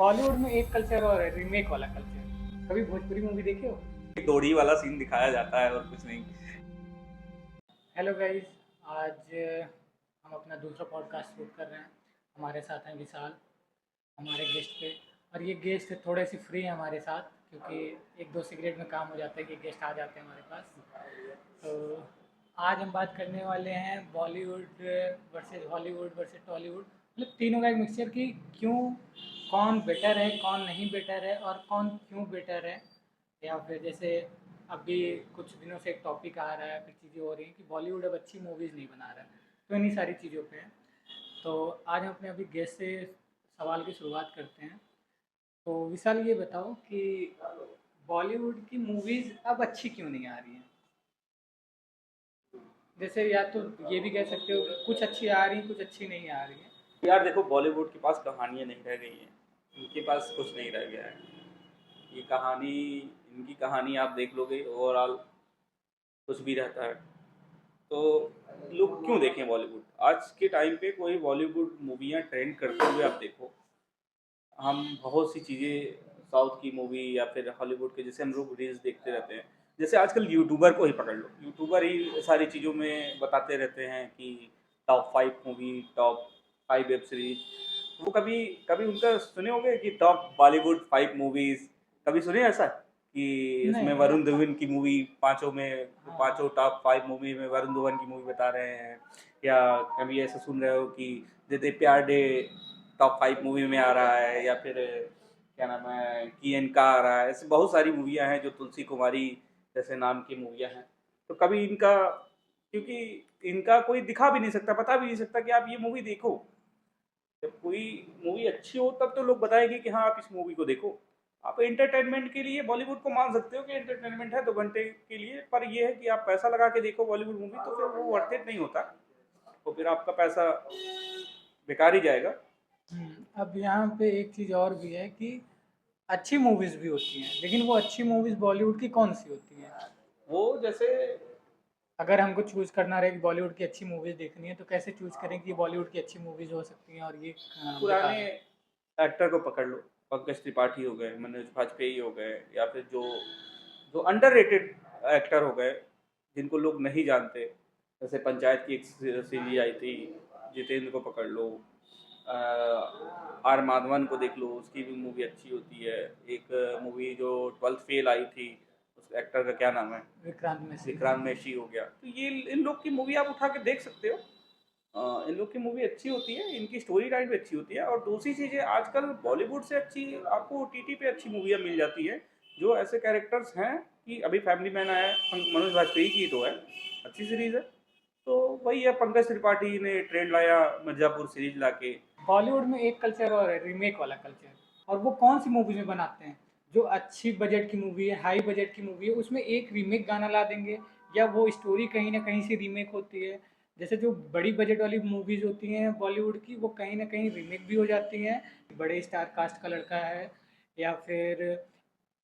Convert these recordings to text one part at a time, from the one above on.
बॉलीवुड में एक कल्चर और है रीमेक वाला कल्चर। कभी भोजपुरी मूवी देखे हो? डोरी वाला सीन दिखाया जाता है और कुछ नहीं। हेलो गाइस, आज हम अपना दूसरा पॉडकास्ट शूट कर रहे हैं। हमारे साथ हैं विशाल, हमारे गेस्ट पे। और ये गेस्ट थोड़े से फ्री हैं हमारे साथ, क्योंकि एक दो सिगरेट में काम हो जाता है कि गेस्ट आ जाते हैं हमारे पास। तो आज हम बात करने वाले हैं Bollywood versus Hollywood versus Tollywood, मतलब तीनों का एक मिक्सचर की क्यों, कौन बेटर है कौन नहीं बेटर है और कौन क्यों बेटर है। या फिर जैसे अभी कुछ दिनों से एक टॉपिक आ रहा है, फिर चीज़ें हो रही हैं कि बॉलीवुड अब अच्छी मूवीज़ नहीं बना रहा है। तो इन्हीं सारी चीज़ों पे हैं। तो आज हम अपने अभी गेस्ट से सवाल की शुरुआत करते हैं। तो विशाल, ये बताओ कि बॉलीवुड की मूवीज़ अब अच्छी क्यों नहीं आ रही हैं? जैसे या तो ये भी कह सकते हो कि कुछ अच्छी आ रही हैं, कुछ अच्छी नहीं आ रही हैं। यार देखो, बॉलीवुड के पास कहानियाँ नहीं रह गई हैं। इनके पास कुछ नहीं रह गया है। ये कहानी, इनकी कहानी आप देख लोगे ओवरऑल कुछ भी रहता है। तो लोग क्यों देखें बॉलीवुड? आज के टाइम पे कोई बॉलीवुड मूवियाँ ट्रेंड करते हुए आप देखो। हम बहुत सी चीज़ें साउथ की मूवी या फिर हॉलीवुड के, जैसे हम लोग रील्स देखते रहते हैं। जैसे आजकल यूट्यूबर को ही पकड़ लो, यूट्यूबर ही सारी चीज़ों में बताते रहते हैं कि top 5 movie, top 5 web series. वो कभी कभी उनका सुने होंगे कि टॉप बॉलीवुड 5 मूवीज़? कभी सुने ऐसा कि इसमें नहीं। वरुण धवन की मूवी पांचों में, हाँ। पांचों टॉप 5 मूवी में वरुण धवन की मूवी बता रहे हैं? या कभी ऐसा सुन रहे हो कि जैसे प्यार डे टॉप 5 मूवी में आ रहा है, या फिर क्या नाम है की एन का आ रहा है? ऐसे बहुत सारी मूवियाँ हैं जो तुलसी कुमारी जैसे नाम की मूवियाँ हैं। तो कभी इनका, क्योंकि इनका कोई दिखा भी नहीं सकता, बता भी नहीं सकता कि आप ये मूवी देखो। जब कोई मूवी अच्छी हो तब तो लोग बताएंगे कि हाँ आप इस मूवी को देखो। आप एंटरटेनमेंट के लिए बॉलीवुड को मान सकते हो कि एंटरटेनमेंट है 2 घंटे के लिए, पर ये है कि आप पैसा लगा के देखो बॉलीवुड मूवी तो फिर वो वर्थ इट नहीं होता। तो फिर आपका पैसा बेकार ही जाएगा। अब यहाँ पे एक चीज़ और भी है कि अच्छी मूवीज़ भी होती हैं, लेकिन वो अच्छी मूवीज़ बॉलीवुड की कौन सी होती हैं? वो जैसे अगर हमको चूज़ करना रहे कि बॉलीवुड की अच्छी मूवीज़ देखनी है, तो कैसे चूज़ करें कि ये बॉलीवुड की अच्छी मूवीज़ हो सकती हैं और ये पुराने बेकार है? एक्टर को पकड़ लो, पंकज त्रिपाठी हो गए, मनोज वाजपेयी हो गए, या फिर जो जो अंडररेटेड एक्टर हो गए, जिनको लोग नहीं जानते। जैसे पंचायत की एक सीरीज आई थी, जितेंद्र को पकड़ लो, आर माधवन को देख लो, उसकी भी मूवी अच्छी होती है। एक मूवी जो 12th फेल आई थी, उस एक्टर का क्या नाम है, विक्रांत मैसी। विक्रांत मैसी हो गया। तो ये इन लोग की मूवी आप उठा के देख सकते हो। इन लोग की मूवी अच्छी होती है, इनकी स्टोरी लाइन भी अच्छी होती है। और दूसरी चीज़ें, आजकल बॉलीवुड से अच्छी आपको ओटीटी पे अच्छी मूवियाँ मिल जाती है, जो ऐसे कैरेक्टर्स हैं कि अभी फैमिली मैन आया है, मनोज वाजपेयी की तो है, अच्छी सीरीज़ है। तो वही है, पंकज त्रिपाठी ने ट्रेंड लाया मिर्ज़ापुर सीरीज लाके। बॉलीवुड में एक कल्चर और है रीमेक वाला कल्चर। और वो कौन सी मूवीज में बनाते हैं? जो अच्छी बजट की मूवी है, हाई बजट की मूवी है, उसमें एक रीमेक गाना ला देंगे, या वो स्टोरी कहीं ना कहीं से रीमेक होती है। जैसे जो बड़ी बजट वाली मूवीज होती हैं बॉलीवुड की, वो कहीं ना कहीं रीमेक भी हो जाती हैं। बड़े स्टार कास्ट का लड़का है, या फिर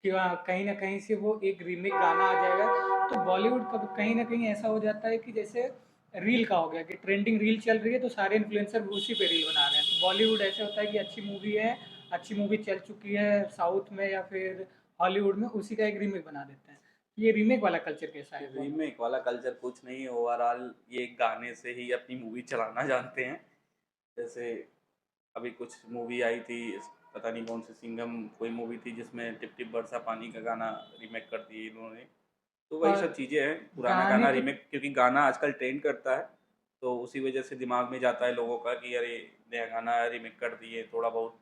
कि कहीं ना कहीं से वो एक रीमेक गाना आ जाएगा। तो बॉलीवुड का कहीं ना कहीं ऐसा हो जाता है कि जैसे रील का हो गया कि ट्रेंडिंग रील चल रही है तो सारे इन्फ्लुएंसर उसी पे रील बना रहे हैं। तो बॉलीवुड ऐसे होता है कि अच्छी मूवी है, अच्छी मूवी चल चुकी है साउथ में या फिर हॉलीवुड में, उसी का एक रीमेक बना देते हैं। ये रीमेक वाला कल्चर कैसा है बॉलीवुड? रीमेक वाला कल्चर कुछ नहीं, ओवरऑल ये गाने से ही अपनी मूवी चलाना जानते हैं। जैसे अभी कुछ मूवी आई थी, पता नहीं कौन सी, सिंघम कोई मूवी थी जिसमें टिप टिप बरसा पानी का गाना रीमेक कर दिए इन्होंने। तो वही और सब चीज़ें हैं, पुराना गाने गाना तो रीमेक, क्योंकि गाना आजकल ट्रेंड करता है। तो उसी वजह से दिमाग में जाता है लोगों का कि अरे नया गाना रीमेक कर दिए थोड़ा बहुत।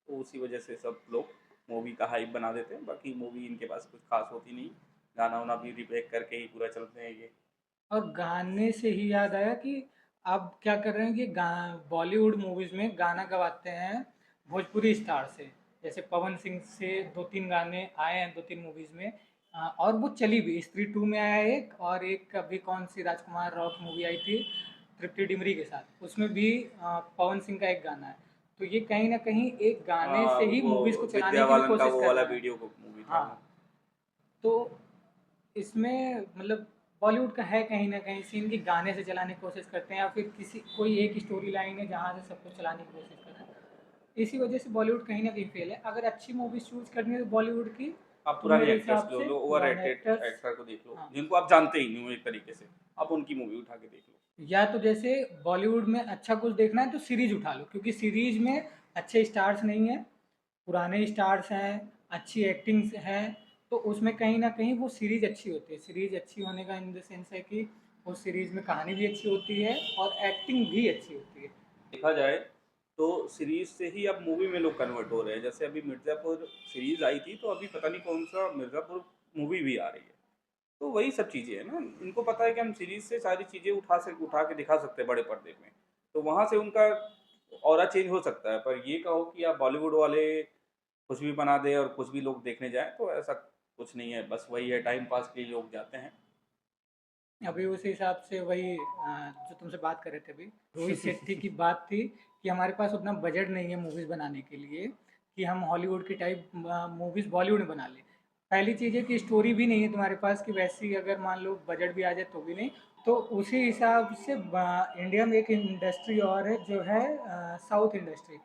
तो उसी वजह से सब लोग मूवी का हाइप बना देते हैं। बाकी मूवी इनके पास कुछ खास होती नहीं, गाना वाना भी रीमेक करके ही पूरा चलते हैं ये। और गाने से ही याद आया कि अब क्या कर रहे हैं कि बॉलीवुड मूवीज में गाना गवाते हैं भोजपुरी स्टार से। जैसे पवन सिंह से दो तीन गाने आए हैं दो तीन मूवीज में। और वो चली भी, स्त्री 2 में आया एक, और एक अभी कौन सी राजकुमार राव की मूवी आई थी तृप्ति डिमरी के साथ, उसमें भी पवन सिंह का एक गाना है। तो ये कहीं ना कहीं एक गाने से ही वो मूवीज को चलाने विद्या की भी बालन का कोशिश वो कर वाला रहे हैं। वीडियो को मूवी था हाँ। वो। तो इसमें मतलब बॉलीवुड का है कहीं न कहीं सीन कि गाने से चलाने की कोशिश करते हैं, या फिर किसी कोई एक स्टोरी लाइन है जहाँ से सब कुछ चलाने की कोशिश कर रहे हैं। इसी वजह से बॉलीवुड कहीं ना कहीं फेल है। अगर अच्छी मूवीज चूज करनी है तो बॉलीवुड की, आप तो पुराने मेरे एक्टर्स हिसाब लो से लो, ओवर पुराने रेटेड एक्टर्स। एक्टर को देख लो, हाँ, जिनको आप जानते ही नहीं हो एक तरीके से, आप उनकी मूवी उठा के देख लो। या तो जैसे बॉलीवुड में अच्छा कुछ देखना है तो सीरीज उठा लो, क्योंकि सीरीज में अच्छे स्टार्स नहीं हैं, पुराने स्टार्स हैं, अच्छी एक्टिंग है, तो उसमें कहीं ना कहीं वो सीरीज अच्छी होती है। सीरीज अच्छी होने का इन द सेंस है कि उस सीरीज में कहानी भी अच्छी होती है और एक्टिंग भी अच्छी होती है। देखा जाए तो सीरीज से ही अब मूवी में लोग कन्वर्ट हो रहे हैं। जैसे अभी मिर्ज़ापुर सीरीज आई थी, तो अभी पता नहीं कौन सा मिर्ज़ापुर मूवी भी आ रही है। तो वही सब चीज़ें हैं ना, इनको पता है कि हम सीरीज से सारी चीज़ें उठा के दिखा सकते हैं बड़े पर्दे में, तो वहाँ से उनका ऑरा चेंज हो सकता है। पर ये कहो कि आप बॉलीवुड वाले कुछ भी बना दें और कुछ भी लोग देखने जाएं, तो ऐसा कुछ नहीं है। बस वही है, टाइम पास के लिए लोग जाते हैं। अभी उसी हिसाब से वही जो तुमसे बात कर रहे थे अभी, रोहित शेट्टी की बात थी कि हमारे पास उतना बजट नहीं है मूवीज़ बनाने के लिए कि हम हॉलीवुड की टाइप मूवीज़ बॉलीवुड में बना लें। पहली चीज़ है कि स्टोरी भी नहीं है तुम्हारे पास कि वैसी, अगर मान लो बजट भी आ जाए तो भी नहीं। तो उसी हिसाब से इंडिया में एक इंडस्ट्री और है जो है साउथ इंडस्ट्री,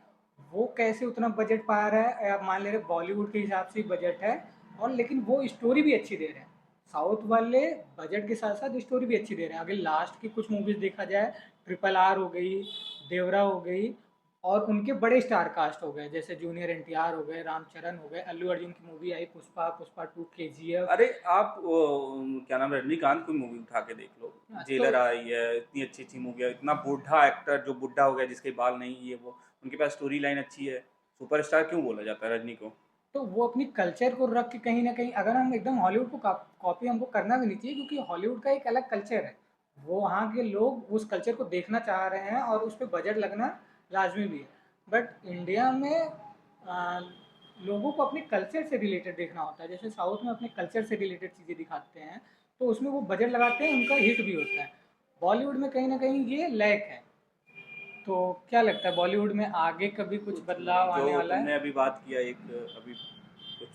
वो कैसे उतना बजट पा रहा है, आप मान ले रहे बॉलीवुड के हिसाब से बजट है, और लेकिन वो स्टोरी भी अच्छी दे रहे हैं। साउथ वाले बजट के साथ साथ स्टोरी भी अच्छी दे रहे हैं। अगर लास्ट की कुछ मूवीज देखा जाए, ट्रिपल आर हो गई, देवरा हो गई, और उनके बड़े स्टार कास्ट हो गए, जैसे जूनियर एनटीआर हो गए, रामचरण हो गए, अल्लू अर्जुन की मूवी आई पुष्पा, पुष्पा टू, केजीएफ। अरे आप क्या नाम है, रजनीकांत की मूवी उठा के देख लो। तो जेलर आई है, इतनी अच्छी अच्छी मूवी है। इतना बूढ़ा एक्टर जो बुढ़ा हो गया, जिसके बाल नहीं, ये वो, उनके पास स्टोरी लाइन अच्छी है। सुपरस्टार क्यों बोला जाता है रजनी को? तो वो अपनी कल्चर को रख के कहीं ना कहीं, अगर हम एकदम हॉलीवुड को कॉपी हमको करना भी नहीं चाहिए, क्योंकि हॉलीवुड का एक अलग कल्चर है। वो वहाँ के लोग उस कल्चर को देखना चाह रहे हैं और उस पर बजट लगना लाजमी भी है। बट इंडिया में लोगों को अपने कल्चर से रिलेटेड देखना होता है। जैसे साउथ में अपने कल्चर से रिलेटेड चीज़ें दिखाते हैं, तो उसमें वो बजट लगाते हैं, उनका हिट भी होता है। बॉलीवुड में कहीं ना कहीं ये लैक है। तो क्या लगता है बॉलीवुड में आगे कभी कुछ कुछ नहीं। बदलाव जो आने वाला तुमने है? अभी बात किया, एक अभी कुछ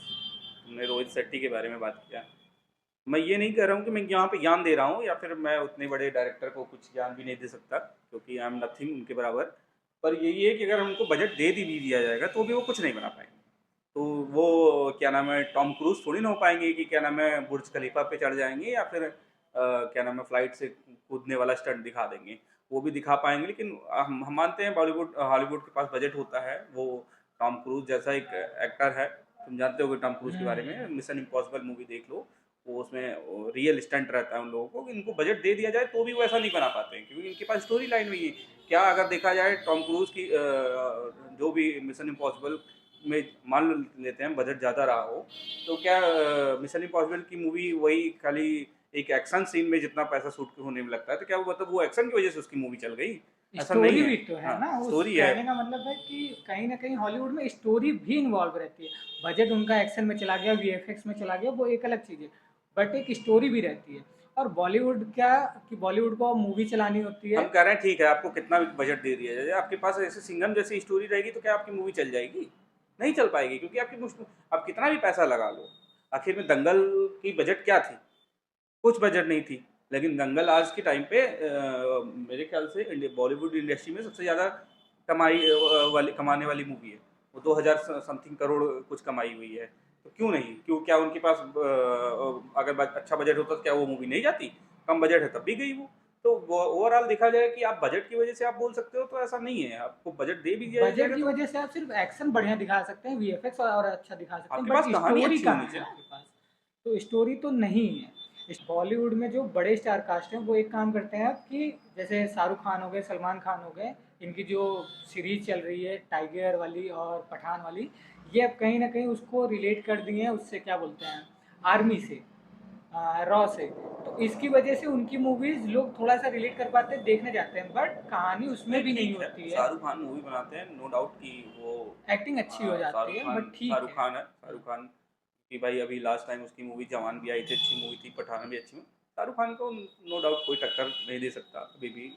तुमने रोहित शेट्टी के बारे में बात किया। मैं ये नहीं कह रहा हूँ कि मैं यहाँ पे ज्ञान दे रहा हूँ, या फिर मैं उतने बड़े डायरेक्टर को कुछ ज्ञान भी नहीं दे सकता, क्योंकि आई एम नथिंग उनके बराबर। पर यही है कि अगर उनको बजट दे भी दिया जाएगा, तो भी वो कुछ नहीं बना पाएंगे। तो वो क्या नाम है, टॉम क्रूज थोड़ी ना हो पाएंगे कि क्या नाम है, बुर्ज खलीफा पे चढ़ जाएंगे, या फिर क्या नाम है, फ्लाइट से कूदने वाला स्टंट दिखा देंगे। वो भी दिखा पाएंगे, लेकिन हम मानते हैं बॉलीवुड हॉलीवुड के पास बजट होता है। वो टॉम क्रूज जैसा एक एक्टर है, तुम जानते होगे टॉम क्रूज के बारे में, हम्म। मिशन इम्पॉसिबल मूवी देख लो। वो उसमें रियल स्टंट रहता है उन लोगों को। इनको बजट दे दिया जाए तो भी वो ऐसा नहीं बना पाते हैं, क्योंकि इनके पास स्टोरी लाइन नहीं है। क्या अगर देखा जाए, टॉम क्रूज की जो भी मिशन इम्पॉसिबल में मान लेते हैं बजट ज़्यादा रहा हो, तो क्या मिशन इम्पॉसिबल की मूवी वही खाली एक एक्शन सीन में जितना पैसा शूट होने में लगता है, तो क्या वो मतलब वो एक्शन की वजह से उसकी मूवी चल गई? ऐसा नहीं स्टोरी है। भी तो है हाँ, ना, उस स्टोरी है। कहने का मतलब है कि कहीं ना कहीं हॉलीवुड में स्टोरी भी इन्वॉल्व रहती है। बजट उनका एक्शन में चला गया, वीएफएक्स में चला गया, वो एक अलग चीज़ है, बट एक स्टोरी भी रहती है। और बॉलीवुड क्या, कि बॉलीवुड को मूवी चलानी होती है। हम कह रहे हैं ठीक है, आपको कितना भी बजट दे दिया जाए, आपके पास ऐसे सिंघम जैसी स्टोरी रहेगी, तो क्या आपकी मूवी चल जाएगी? नहीं चल पाएगी, क्योंकि आप कितना भी पैसा लगा लो। आखिर में दंगल की बजट क्या थी? कुछ बजट नहीं थी। लेकिन दंगल आज के टाइम पे मेरे ख्याल से बॉलीवुड इंडस्ट्री में सबसे ज़्यादा कमाने वाली मूवी है। वो 2000 समथिंग करोड़ कुछ कमाई हुई है। तो क्यों नहीं? क्यों, क्या उनके पास अगर अच्छा बजट होता तो क्या वो मूवी नहीं जाती? कम बजट है तब भी गई वो। तो ओवरऑल देखा जाए कि आप बजट की वजह से आप बोल सकते हो, तो ऐसा नहीं है। आपको बजट दे भी दिया बजट जाएगा की तो वजह से आप सिर्फ एक्शन बढ़िया दिखा सकते हैं, वीएफएक्स और अच्छा दिखा सकते हैं, आपके बट पास कहानी स्टोरी अच्छी होनी कहाँ है चाहिए ना। आपके पास? तो स्टोरी तो नहीं है। इस बॉलीवुड में जो बड़े स्टार कास्ट हैं वो एक काम करते हैं अब कि जैसे शाहरुख खान हो गए, सलमान खान हो गए, इनकी जो सीरीज चल रही है टाइगर वाली और पठान वाली, ये अब कहीं ना कहीं उसको रिलेट कर दिए हैं, उससे क्या बोलते हैं, आर्मी से, रॉ से। तो इसकी वजह से उनकी मूवीज लोग थोड़ा सा रिलेट कर पाते हैं, देखने जाते हैं, बट कहानी उसमें नहीं भी नहीं ठीक है, होती है। शाहरुख खान मूवी बनाते हैं, नो डाउट कि वो एक्टिंग अच्छी हो जाती है, बट ठीक शाहरुख है। खान है। शाहरुख खान की भाई अभी लास्ट टाइम उसकी मूवी जवान भी आई थी, अच्छी मूवी थी। पठान भी अच्छी। शाहरुख खान को नो डाउट कोई टक्कर नहीं दे सकता अभी भी।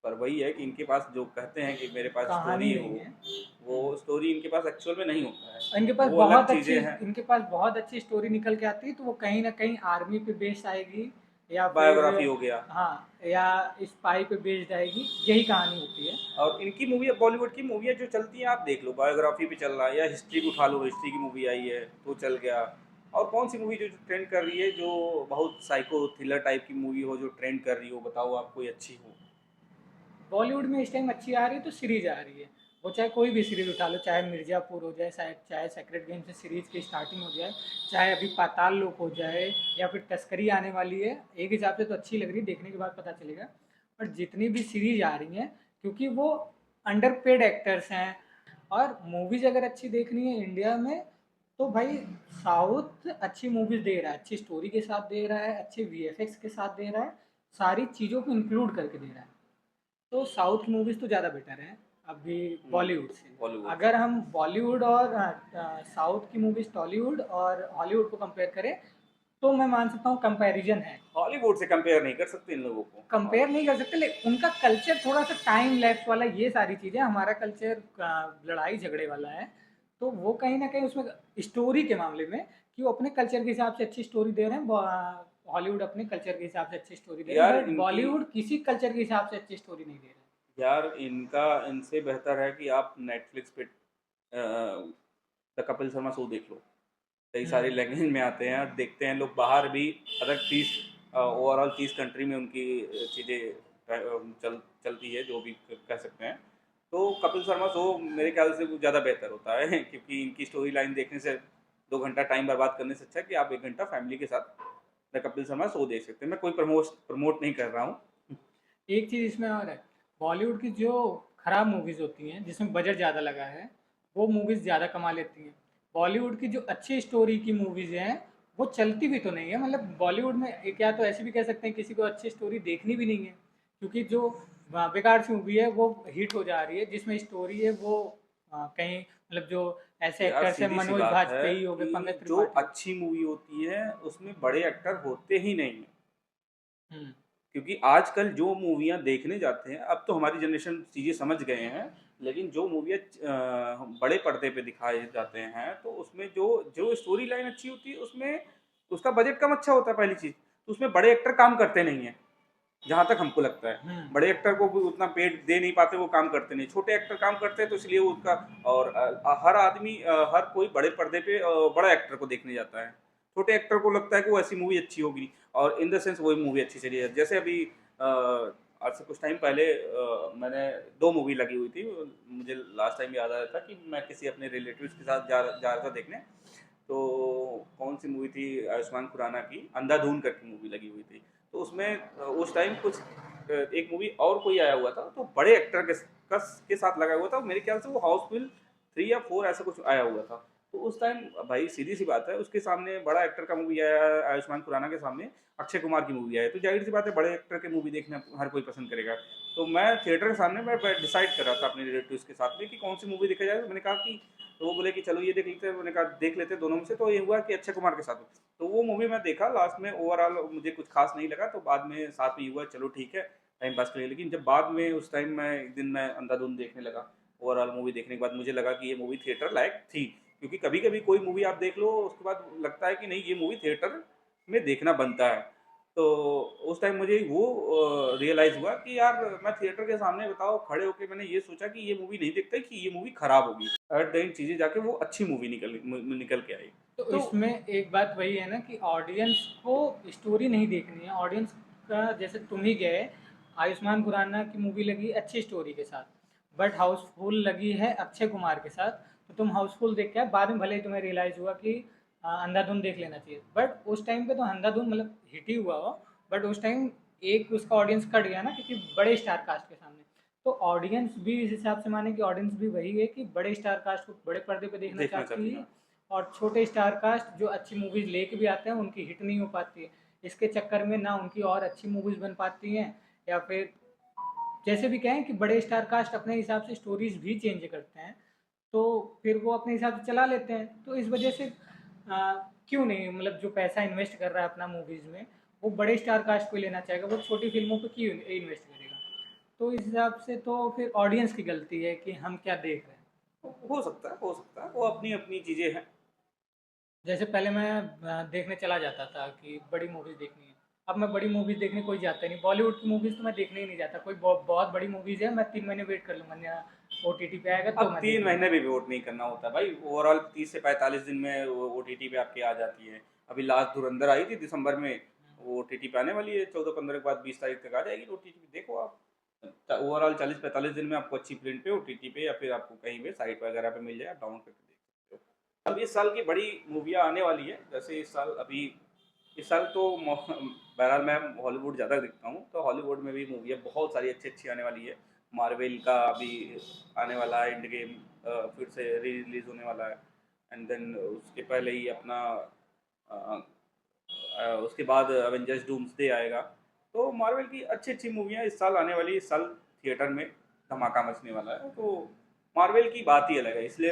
पर वही है कि इनके पास जो कहते हैं कि मेरे पास कहानी स्टोरी नहीं हो, है। वो स्टोरी इनके पास एक्चुअल में नहीं होता है। इनके पास वो अलग बहुत अच्छी चीज़ें हैं। इनके पास बहुत अच्छी स्टोरी निकल के आती है, तो वो कहीं ना कहीं आर्मी पे बेस्ड आएगी, या फिर बायोग्राफी हो गया। हाँ, या स्पाई पे बेस्ड आएगी, यही कहानी होती है। और इनकी मूवी, बॉलीवुड की मूवियाँ जो चलती हैं आप देख लो, बायोग्राफी पे चल रहा है, या हिस्ट्री को उठा लो, हिस्ट्री की मूवी आई है तो चल गया। और कौन सी मूवी जो ट्रेंड कर रही है, जो बहुत साइको थ्रिलर टाइप की मूवी हो, जो ट्रेंड कर रही हो, बताओ आप कोई अच्छी हो। बॉलीवुड में इस टाइम अच्छी आ रही है तो सीरीज आ रही है। वो चाहे कोई भी सीरीज उठा लो, चाहे मिर्ज़ापुर हो जाए, चाहे सेक्रेट गेम से सीरीज की स्टार्टिंग हो जाए, चाहे अभी पाताल लोक हो जाए, या फिर तस्करी आने वाली है। एक हिसाब से तो अच्छी लग रही है, देखने के बाद पता चलेगा। पर जितनी भी सीरीज आ रही हैं, क्योंकि वो अंडर पेड एक्टर्स हैं, और मूवीज अगर अच्छी देखनी है इंडिया में, तो भाई साउथ अच्छी मूवीज दे रहा है, अच्छी स्टोरी के साथ दे रहा है, अच्छे वीएफएक्स के साथ दे रहा है, सारी चीज़ों को इंक्लूड करके दे रहा है। तो साउथ की मूवीज़ तो ज़्यादा बेटर है अभी बॉलीवुड से। बॉलीवुड से। अगर हम बॉलीवुड और साउथ की मूवीज़ टॉलीवुड और हॉलीवुड को कंपेयर करें, तो मैं मान सकता हूँ कंपैरिजन है। हॉलीवुड से कंपेयर नहीं कर सकते इन लोगों को। कंपेयर नहीं कर सकते, लेकिन उनका कल्चर थोड़ा सा टाइम लैप्स वाला, ये सारी चीज़ें, हमारा कल्चर लड़ाई झगड़े वाला है। तो वो कहीं ना कहीं उसमें स्टोरी के मामले में, कि वो अपने कल्चर के हिसाब से अच्छी स्टोरी दे रहे हैं, हॉलीवुड अपने कल्चर के हिसाब से अच्छी स्टोरी दे रहे हैं, यार बट इनकी, बॉलीवुड किसी कल्चर के हिसाब से अच्छी स्टोरी नहीं दे रहे। यार इनका, इनसे बेहतर है कि आप नेटफ्लिक्स पे द कपिल शर्मा शो देख लो। कई सारे हम्म। लैंग्वेज में आते हैं, देखते हैं लोग बाहर भी। अदर 30 ओवरऑल 30 कंट्री में उनकी चीज़ें चलती है, जो भी कह सकते हैं। तो कपिल शर्मा शो मेरे ख्याल से कुछ ज़्यादा बेहतर होता है क्योंकि इनकी स्टोरी लाइन देखने से 2 घंटा टाइम बर्बाद करने से अच्छा है कि आप 1 घंटा फैमिली के साथ द कपिल शर्मा शो देख सकते हैं। मैं कोई प्रमोट नहीं कर रहा हूँ। एक चीज़ इसमें और है, बॉलीवुड की जो खराब मूवीज़ होती हैं जिसमें बजट ज़्यादा लगा है, वो मूवीज़ ज़्यादा कमा लेती हैं। बॉलीवुड की जो अच्छी स्टोरी की मूवीज़ हैं, वो चलती भी तो नहीं है। मतलब बॉलीवुड में एक, या तो ऐसे भी कह सकते हैं किसी को अच्छी स्टोरी देखनी भी नहीं है, क्योंकि जो बेकार सी मूवी है वो हिट हो जा रही है, जिसमें स्टोरी है वो कहीं, मतलब जो ऐसे यार एक्टर्स हैं, सीधी सी मनोज बात है बाजपेयी हो गए, कि पंकज जो त्रिपाठी हो अच्छी मूवी होती है उसमें बड़े एक्टर होते ही नहीं हैं। गए। क्योंकि आजकल जो मूवियाँ देखने जाते हैं, अब तो हमारी जनरेशन चीज़ें समझ गए हैं, लेकिन जो मूवियाँ बड़े पर्दे पे दिखाए जाते हैं, तो उसमें जो जो स्टोरी लाइन अच्छी होती है, उसमें उसका बजट कम अच्छा होता है पहली चीज़। तो उसमें बड़े एक्टर काम करते नहीं हैं, जहाँ तक हमको लगता है। हम्म। बड़े एक्टर को भी उतना पेड दे नहीं पाते, वो काम करते नहीं। छोटे एक्टर काम करते हैं तो इसलिए वो उसका, और हर आदमी, हर कोई बड़े पर्दे पे बड़ा एक्टर को देखने जाता है। छोटे एक्टर को लगता है कि वो ऐसी मूवी अच्छी होगी, और इन द सेंस वही मूवी अच्छी चली है। जैसे अभी आज से कुछ टाइम पहले मैंने 2 मूवी लगी हुई थी। मुझे लास्ट टाइम याद आ रहा था कि मैं किसी अपने रिलेटिव्स के साथ जा रहा था देखने। तो कौन सी मूवी थी, आयुष्मान खुराना की अंधाधुन करके मूवी लगी हुई थी। तो उसमें उस टाइम कुछ एक मूवी और कोई आया हुआ था, तो बड़े एक्टर के साथ लगा हुआ था। मेरे ख्याल से वो हाउसफुल 3 या 4 ऐसा कुछ आया हुआ था। तो उस टाइम भाई सीधी सी बात है, उसके सामने बड़ा एक्टर का मूवी आया, आयुष्मान खुराना के सामने अक्षय कुमार की मूवी आई, तो जाहिर सी बात है बड़े एक्टर की मूवी देखना हर कोई पसंद करेगा। तो मैं थिएटर के सामने मैं डिसाइड कर रहा था अपने रिलेटिव्स के साथ में कि कौन सी मूवी देखा जाए। तो मैंने कहा कि, तो वो बोले कि चलो ये देख लेते हैं। मैंने कहा देख लेते हैं दोनों में से। तो ये हुआ कि अक्षय कुमार के साथ, तो वो मूवी मैं देखा। लास्ट में ओवरऑल मुझे कुछ खास नहीं लगा, तो बाद में साथ में हुआ चलो ठीक है टाइम पास करिए। लेकिन जब बाद में उस टाइम मैं एक दिन मैं अंधाधुन देखने लगा, ओवरऑल मूवी देखने के बाद मुझे लगा कि ये मूवी थिएटर लायक थी। क्योंकि कभी कभी कोई मूवी आप देख लो उसके बाद लगता है कि नहीं ये मूवी थिएटर में देखना बनता है। तो उस टाइम मुझे वो रियलाइज़ हुआ कि यार मैं थिएटर के सामने बताओ खड़े होके मैंने ये सोचा कि ये मूवी नहीं देखता कि ये मूवी खराब होगी। एट द एंड चीज़ें जाके वो अच्छी मूवी निकल के आई। तो तो इसमें एक बात वही है ना, कि ऑडियंस को स्टोरी नहीं देखनी है। ऑडियंस का, जैसे तुम ही गए, आयुष्मान खुराना की मूवी लगी अच्छी स्टोरी के साथ, बट हाउसफुल लगी है अक्षय कुमार के साथ, तो तुम हाउसफुल देख के बाद में भले ही तुम्हें रियलाइज़ हुआ कि अंधाधुन देख लेना चाहिए। बट उस टाइम पे तो अंधाधुन मतलब हिट ही हुआ हो, बट उस टाइम एक उसका ऑडियंस कट गया ना, क्योंकि बड़े स्टार कास्ट के सामने। तो ऑडियंस भी इस हिसाब से माने कि ऑडियंस भी वही है कि बड़े स्टार कास्ट को बड़े पर्दे पे देखना देखना चाहती चाहती है, हैं। और छोटे स्टार कास्ट जो अच्छी मूवीज़ लेके भी आते हैं उनकी हिट नहीं हो पाती है। इसके चक्कर में ना उनकी और अच्छी मूवीज़ बन पाती हैं, या फिर जैसे भी कहें कि बड़े स्टार कास्ट अपने हिसाब से स्टोरीज भी चेंज करते हैं, तो फिर वो अपने हिसाब से चला लेते हैं। तो इस वजह से क्यों नहीं, मतलब जो पैसा इन्वेस्ट कर रहा है अपना मूवीज़ में, वो बड़े स्टार कास्ट को लेना चाहेगा, वो छोटी फिल्मों पे क्यों इन्वेस्ट करेगा। तो इस हिसाब से तो फिर ऑडियंस की गलती है कि हम क्या देख रहे हैं। हो सकता है, हो सकता है, वो अपनी अपनी चीज़ें हैं। जैसे पहले मैं देखने चला जाता था कि बड़ी मूवीज़ देखनी है, अब मैं बड़ी मूवीज़ देखने कोई जाता ही नहीं, बॉलीवुड की मूवीज़ तो मैं देखने ही नहीं जाता, कोई बहुत बड़ी मूवीज़ है मैं 3 महीने वेट कर लूँगा, ओटीटी पे आएगा तो अब मैं देख 3 महीने लूँगा। भी वेट नहीं करना होता भाई, ओवरऑल 30 से 45 दिन में वो ओटीटी पे आपके आ जाती है। अभी लास्ट धुरंधर आई थी दिसंबर में, वो ओटीटी पे आने वाली है 14-15 के बाद 20 तारीख तक आ जाएगी ओटीटी पे, देखो आप। ओवरऑल 40-45 दिन में आपको अच्छी प्रिंट पे ओटीटी पे या फिर आपको कहीं पे साइट वगैरह पे मिल जाए, आप डाउनलोड करके देख सकते हो। अब इस साल की बड़ी मूवियाँ आने वाली है, जैसे इस साल तो बहरहाल मैं हॉलीवुड ज़्यादा देखता हूँ, तो हॉलीवुड में भी मूवियाँ बहुत सारी अच्छी अच्छी आने वाली है। मार्वल का अभी आने वाला है एंड गेम, फिर से री रिलीज होने वाला है। एंड देन उसके पहले ही अपना अ, उसके बाद अवेंजर्स डूम्सडे आएगा। तो मार्वल की अच्छी अच्छी मूवियाँ इस साल आने वाली है, इस साल थिएटर में धमाका मचने वाला है। तो मार्वल की बात ही अलग है, इसलिए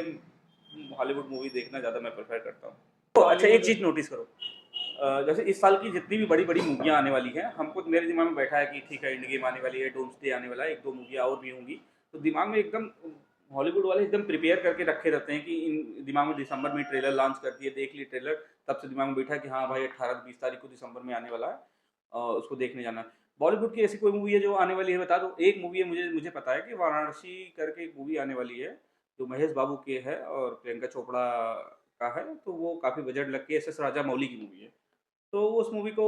हॉलीवुड मूवी देखना ज़्यादा मैं प्रेफर करता हूँ। तो अच्छा, एक बॉलीवुड चीज़ नोटिस करो, जैसे इस साल की जितनी भी बड़ी बड़ी मूवियाँ आने वाली हैं, हमको मेरे दिमाग में बैठा है कि ठीक है, एंड गेम आने वाली है, डूम्सडे आने वाला है, एक दो मूवियाँ और भी होंगी। तो दिमाग में एकदम हॉलीवुड वाले एकदम प्रिपेयर करके रखे रहते हैं कि इन दिमाग में दिसंबर में ट्रेलर लॉन्च करती है, देख ली ट्रेलर, तब से दिमाग में बैठा है कि हाँ भाई 18-20 तारीख को दिसंबर में आने वाला है, उसको देखने जाना है। बॉलीवुड की ऐसी कोई मूवी है जो आने वाली है बता दो। एक मूवी है, मुझे मुझे पता है कि वाराणसी करके एक मूवी आने वाली है, जो महेश बाबू की है और प्रियंका चोपड़ा का है। तो वो काफ़ी बजट लग के एस एस राजा मौली की मूवी है। तो उस मूवी को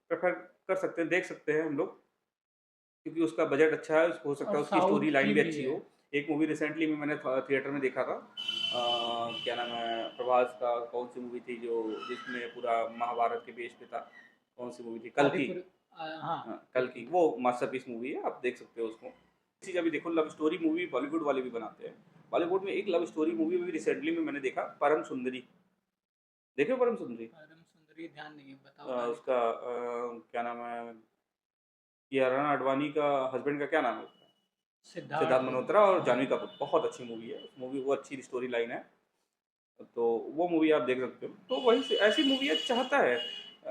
प्रेफर कर सकते हैं, देख सकते हैं हम लोग, क्योंकि उसका बजट अच्छा है, हो सकता और है उसकी स्टोरी साउथ लाइन की भी भी अच्छी है। हो। एक मूवी रिसेंटली में मैंने थिएटर में देखा था, क्या नाम है, प्रभास का कौन सी मूवी थी जो जिसमें पूरा महाभारत के बेस पे था, कौन सी मूवी थी, कल की। आदिपुर हाँ, हाँ, कल कल की की। वो मास्टरपीस मूवी है, आप देख सकते हो उसको। चीज़ अभी देखो, लव स्टोरी मूवी बॉलीवुड वाले भी बनाते हैं। बॉलीवुड में एक लव स्टोरी मूवी भी रिसेंटली में मैंने देखा, परम सुंदरी। देखे हो परम सुंदरी? परम सुंदरी ध्यान नहीं है, बताओ कहानी। उसका क्या नाम है, कियारा आडवाणी का हस्बैंड का क्या नाम है उसका? सिद्धार्थ सिद्धार्थ। मल्होत्रा और हाँ। जानवी कपूर, बहुत अच्छी मूवी है मूवी, वो अच्छी स्टोरी लाइन है। तो वो मूवी आप देख सकते हो। तो वही से ऐसी मूवी चाहता है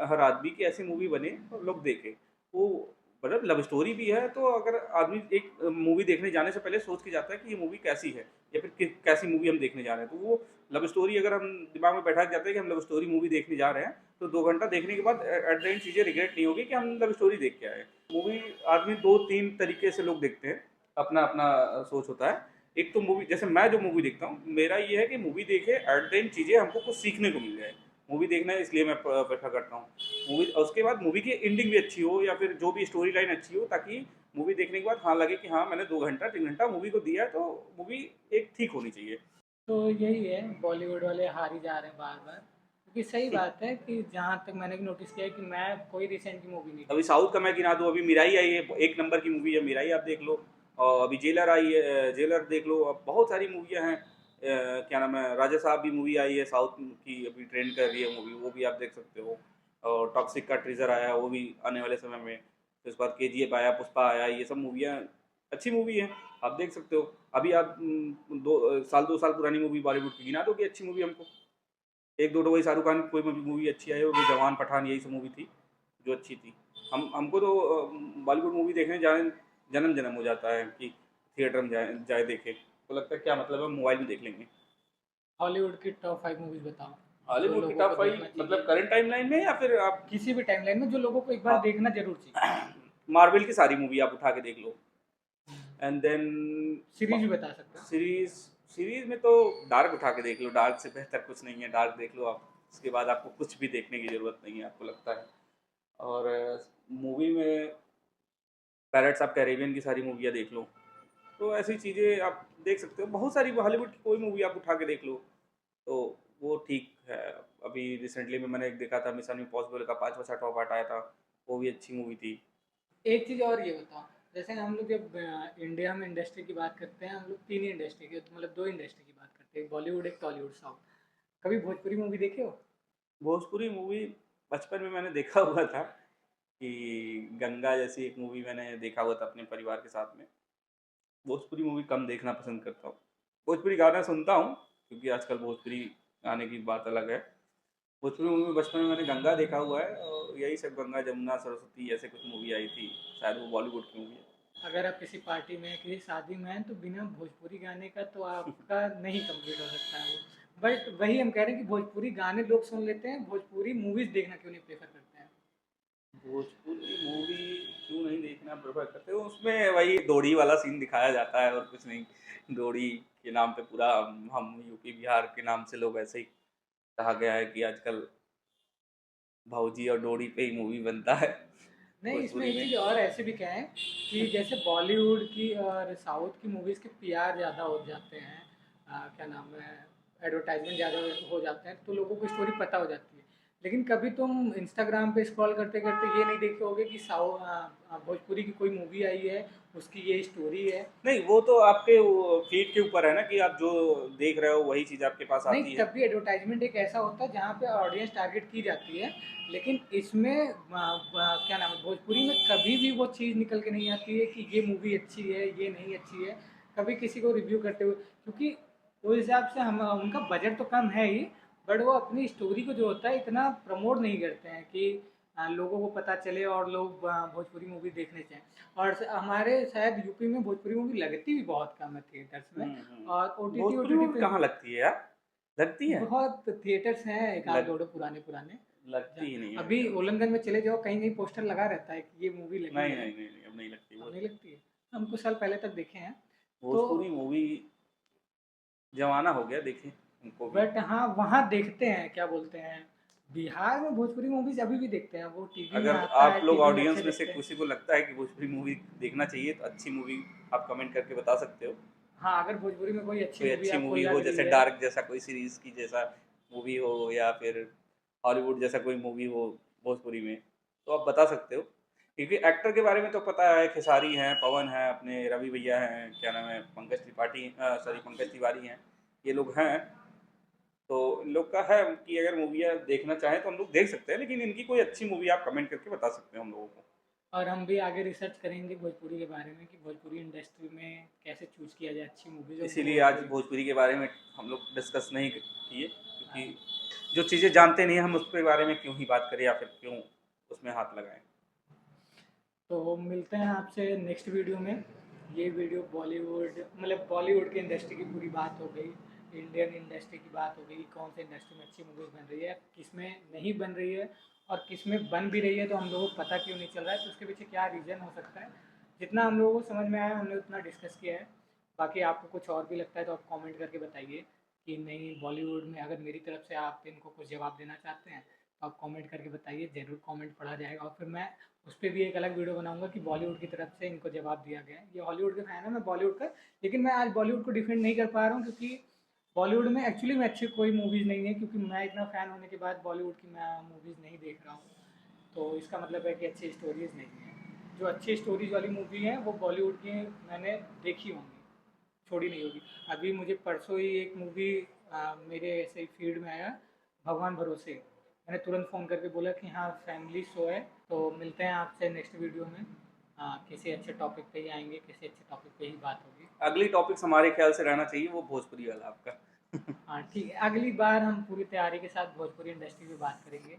हर आदमी की, ऐसी मूवी बने और लोग देखें। वो मतलब लव स्टोरी भी है, तो अगर आदमी एक मूवी देखने जाने से पहले सोच के जाता है कि ये मूवी कैसी है, या फिर कैसी मूवी हम देखने जा रहे हैं, तो वो लव स्टोरी अगर हम दिमाग में बैठा के जाते हैं कि हम लव स्टोरी मूवी देखने जा रहे हैं, तो 2 घंटा देखने के बाद एट द एंड चीज़ें रिग्रेट नहीं होगी कि हम लव स्टोरी देख के आए। मूवी आदमी 2-3 तरीके से लोग देखते हैं, अपना अपना सोच होता है। एक तो मूवी, जैसे मैं जो मूवी देखता हूँ, मेरा ये है कि मूवी देखे एट द एंड चीज़ें हमको कुछ सीखने को मिल जाए। मूवी देखना है इसलिए मैं प्रेफर करता हूँ मूवी, और उसके बाद मूवी की एंडिंग भी अच्छी हो या फिर जो भी स्टोरी लाइन अच्छी हो, ताकि मूवी देखने के बाद हाँ लगे कि हाँ मैंने 2 घंटा 3 घंटा मूवी को दिया है, तो मूवी एक ठीक होनी चाहिए। तो यही है, बॉलीवुड वाले हार ही जा रहे हैं बार बार, क्योंकि सही बात है कि जहाँ तक मैंने भी नोटिस किया है कि मैं कोई रिसेंट की मूवी नहीं अभी देख साउथ पाया। का मैं गिना दूँ, अभी मिराई आई है, एक नंबर की मूवी है मिराई, आप देख लो। और अभी जेलर आई है, जेलर देख लो। अब बहुत सारी मूवियाँ हैं, क्या नाम है, राजा साहब भी मूवी आई है साउथ की, अभी ट्रेंड कर रही है मूवी, वो भी आप देख सकते हो। और टॉक्सिक का ट्रीजर आया, वो भी आने वाले समय में। फिर उसके बाद KGF आया, पुष्पा आया, ये सब मूवियाँ अच्छी मूवी हैं, आप देख सकते हो। अभी आप 2 साल पुरानी मूवी बॉलीवुड की गिना दो कि अच्छी मूवी हमको। एक दो तो वही शाहरुख खान की कोई मूवी अच्छी आई होगी, जवान पठान यही सब मूवी थी जो अच्छी थी। हम हमको तो बॉलीवुड मूवी देखने जाने जन्म जन्म हो जाता है कि थिएटर में जाए जाए देखे, तो लगता है क्या मतलब है, मोबाइल में देख लेंगे। हॉलीवुड की टॉप 5 मूवीज बताओ जो हॉलीवुड की लोगों टॉप को देखना 5 मतलब चाहिए, करंट टाइमलाइन में या फिर आप? किसी भी टाइमलाइन में जो लोगों को एक बार देखना जरूर चाहिए। मार्वल की सारी मूवी आप उठा के देख लो। एंड देन सीरीज भी बता सकते हो। सीरीज सीरीज में तो डार्क उठा के देख लो, डार्क से बेहतर कुछ नहीं है, डार्क देख लो आप। उसके बाद आपको कुछ भी देखने की ज़रूरत नहीं है, आपको लगता है। और मूवी में पैरेट्स ऑफ कैरेबियन की सारी मूवियाँ देख लो। तो ऐसी चीज़ें आप देख सकते हो, बहुत सारी हॉलीवुड की कोई मूवी आप उठा के देख लो, तो वो ठीक है। अभी रिसेंटली में मैंने एक देखा था, मिशन इम्पॉसिबल का 5वां 6वां पार्ट आया था, वो भी अच्छी मूवी थी। एक चीज़ और ये बताओ, जैसे हम लोग जब इंडिया में इंडस्ट्री की बात करते हैं, हम लोग तीन ही इंडस्ट्री की, मतलब दो इंडस्ट्री की बात करते हैं, एक बॉलीवुड एक टॉलीवुड साउथ। कभी भोजपुरी मूवी देखे हो? भोजपुरी मूवी बचपन में मैंने देखा हुआ था, कि गंगा जैसी एक मूवी मैंने देखा हुआ था अपने परिवार के साथ में। भोजपुरी मूवी कम देखना पसंद करता हूँ। भोजपुरी गाना सुनता हूँ, क्योंकि आजकल भोजपुरी गाने की बात अलग है। भोजपुरी मूवी में बचपन में मैंने गंगा देखा हुआ है, और यही सब गंगा जमुना सरस्वती ऐसे कुछ मूवी आई थी, शायद वो बॉलीवुड की मूवी है। अगर आप किसी पार्टी में किसी शादी में हैं तो बिना भोजपुरी गाने का तो आपका नहीं कंप्लीट हो सकता है वो। बट वही हम कह रहे हैं कि भोजपुरी गाने लोग सुन लेते हैं, भोजपुरी मूवीज देखना क्यों नहीं प्रेफर करते हैं। भोजपुरी मूवी क्यों नहीं देखना प्रेफर करते हो? उसमें वही डोरी वाला सीन दिखाया जाता है और कुछ नहीं। डोरी के नाम पे पूरा हम यूपी बिहार के नाम से लोग ऐसे ही कहा गया है कि आजकल भौजी और डोरी पे ही मूवी बनता है नहीं, इसमें भोजपुरी एक में। चीज़ और ऐसे भी क्या है कि जैसे बॉलीवुड की और साउथ की मूवीज़ के पीआर ज़्यादा हो जाते हैं, क्या नाम है, एडवर्टाइजमेंट ज़्यादा हो जाते हैं, तो लोगों को स्टोरी पता हो जाती है। लेकिन कभी तुम इंस्टाग्राम पे स्क्रॉल करते करते ये नहीं देखे होगे कि भोजपुरी की कोई मूवी आई है, उसकी ये स्टोरी है। नहीं, वो तो आपके फीड के ऊपर है ना कि आप जो देख रहे हो वही चीज़ आपके पास नहीं, आती है। तब भी एडवर्टाइजमेंट एक ऐसा होता है जहाँ पे ऑडियंस टारगेट की जाती है। लेकिन इसमें क्या नाम है, भोजपुरी में कभी भी वो चीज़ निकल के नहीं आती है कि ये मूवी अच्छी है, ये नहीं अच्छी है। कभी किसी को रिव्यू करते हुए, क्योंकि उस हिसाब से हम उनका बजट तो कम है ही, बट वो अपनी स्टोरी को जो होता है इतना प्रमोट नहीं करते हैं कि लोगों को पता चले और लोग भोजपुरी मूवी देखने चाहें। और हमारे शायद यूपी में भोजपुरी मूवी लगती भी बहुत कम है थिएटर्स में। और ओटीटी भोजपुरी ओटीटी मूवी पे कहाँ लगती है यार? लगती है? बहुत थिएटर्स हैं, एक आध लग दो पुराने पुराने। लगती ही नहीं है मेरे अभी ख्याल से। उल्लंघन में चले जाओ, कहीं कहीं पोस्टर लगा रहता है कि ये मूवी लगी नहीं है। नहीं नहीं नहीं, अब नहीं लगती अब वो। नहीं लगती है, हम कुछ साल पहले तक देखे हैं। तो भोजपुरी मूवी जमाना हो गया देखे उनको भी। बट हाँ, वहाँ देखते हैं, क्या बोलते हैं, बिहार में भोजपुरी मूवीज अभी भी देखते हैं, वो टीवी में अगर आता है, आप लोग टीवी में अच्छे ऑडियंस में से लगते हैं। किसी को लगता है कि भोजपुरी मूवी देखना चाहिए तो अच्छी मूवी आप कमेंट करके बता सकते हो। हाँ, अगर भोजपुरी में कोई अच्छी कोई मूवी अच्छी आपको मूवी हो लग रही जैसे है। डार्क जैसा कोई सीरीज की जैसा मूवी हो या फिर हॉलीवुड जैसा कोई मूवी हो भोजपुरी में तो आप बता सकते हो। क्योंकि एक्टर के बारे में तो पता है, खेसारी हैं, पवन हैं, अपने रवि भैया हैं, क्या नाम है, पंकज त्रिपाठी, सॉरी हाँ, पंकज तिवारी हैं, ये लोग हैं। तो इन लोग का है कि अगर मूवियाँ देखना चाहें तो हम लोग देख सकते हैं, लेकिन इनकी कोई अच्छी मूवी आप कमेंट करके बता सकते हो हम लोगों को। और हम भी आगे रिसर्च करेंगे भोजपुरी के बारे में कि भोजपुरी इंडस्ट्री में कैसे चूज किया जाए अच्छी मूवीज और इसीलिए आज भोजपुरी। भोजपुरी के बारे में हम लोग डिस्कस नहीं किए, हाँ, क्योंकि जो चीज़ें जानते नहीं हैं हम उसके बारे में क्यों ही बात करें या फिर क्यों उसमें हाथ लगाएं। तो मिलते हैं आपसे नेक्स्ट वीडियो में। ये वीडियो बॉलीवुड, मतलब बॉलीवुड की इंडस्ट्री की पूरी बात हो गई, इंडियन इंडस्ट्री की बात हो गई, कौन से इंडस्ट्री में अच्छी मूवीज़ बन रही है, किस में नहीं बन रही है, और किस में बन भी रही है तो हम लोगों को पता क्यों नहीं चल रहा है, तो उसके पीछे क्या रीज़न हो सकता है। जितना हम लोगों को समझ में आया हमने उतना डिस्कस किया है। बाकी आपको कुछ और भी लगता है तो आप कमेंट करके बताइए कि नहीं, बॉलीवुड में अगर मेरी तरफ से आप इनको कुछ जवाब देना चाहते हैं तो आप कमेंट करके बताइए, ज़रूर कमेंट पढ़ा जाएगा और फिर मैं उस पर भी एक अलग वीडियो बनाऊंगा कि बॉलीवुड की तरफ से इनको जवाब दिया गया है। ये हॉलीवुड के फैन है, मैं बॉलीवुड का, लेकिन मैं आज बॉलीवुड को डिफेंड नहीं कर पा रहा हूँ क्योंकि बॉलीवुड में एक्चुअली में अच्छी कोई मूवीज़ नहीं है, क्योंकि मैं इतना फ़ैन होने के बाद बॉलीवुड की मैं मूवीज़ नहीं देख रहा हूँ। तो इसका मतलब है कि अच्छी स्टोरीज़ नहीं है। जो अच्छी स्टोरीज वाली मूवी हैं वो बॉलीवुड की मैंने देखी होंगी, छोड़ी नहीं होगी। अभी मुझे परसों ही एक मूवी मेरे ऐसे ही फीड में आया, भगवान भरोसे। मैंने तुरंत फ़ोन करके बोला कि हाँ, फैमिली शो है। तो मिलते हैं आपसे नेक्स्ट वीडियो में। किसी अच्छे टॉपिक पे ही आएंगे, किसी अच्छे टॉपिक पे ही बात होगी। अगली टॉपिक्स हमारे ख्याल से रहना चाहिए वो भोजपुरी वाला आपका। हाँ ठीक है, अगली बार हम पूरी तैयारी के साथ भोजपुरी इंडस्ट्री पे बात करेंगे।